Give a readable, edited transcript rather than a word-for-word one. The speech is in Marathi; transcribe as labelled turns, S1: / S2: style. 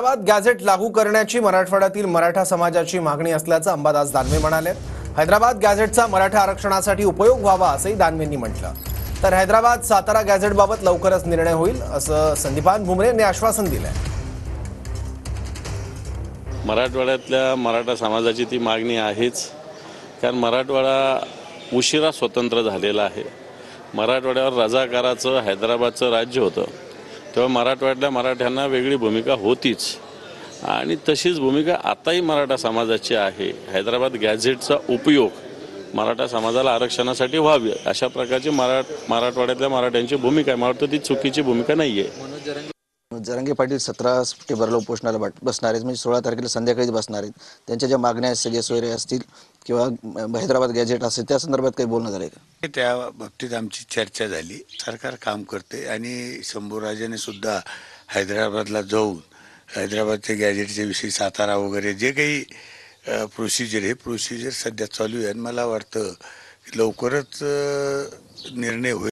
S1: हैदराबाद गॅझेट लागू करण्याची मराठवाड्यातील मराठा समाजाची मागणी असल्याचं अंबादास दानवे म्हणाले। हैदराबाद गॅझेटचा मराठा आरक्षणासाठी उपयोग व्हावा असंही दानवेंनी म्हटलं। तर हैदराबाद सातारा गॅझेटबाबत लवकरच निर्णय होईल असं संदीपान भुमरे यांनी आश्वासन दिलंय।
S2: मराठवाड्यातल्या मराठा समाजाची ती मागणी आहेच, कारण मराठवाडा उशिरा स्वतंत्र झालेला आहे। मराठवाड्यावर रजाकाराचं हैदराबादचं राज्य होतं, तेव्हा मराठवाड्यातल्या मराठ्यांना वेगळी भूमिका होतीच आणि तशीच भूमिका आताही मराठा समाजाची आहे। हैदराबाद गॅझेटचा उपयोग मराठा समाजाला आरक्षणासाठी व्हावी अशा प्रकारची मराठवाड्यातल्या मराठ्यांची भूमिका आहे। मला वाटतं ती चुकीची भूमिका नाहीये।
S3: जरांगे पाटील 17 सप्टेंबरला उपोषणाला बसणार आहेत, म्हणजे 16 तारखेला संध्याकाळी बसणार आहेत। त्यांच्या ज्या मागण्या आहेत सगळे सोयरे असतील किंवा हैदराबाद गॅझेट असेल त्या संदर्भात काही बोलणं झालंय का?
S4: त्या बाबतीत आमची चर्चा झाली। सरकार काम करते आणि शंभूराजाने सुद्धा हैदराबादला जाऊन हैदराबादच्या गॅझेटच्या विषयी सातारा वगैरे जे काही प्रोसिजर आहे प्रोसिजर सध्या चालू आहे। मला वाटतं लवकरच निर्णय होईल।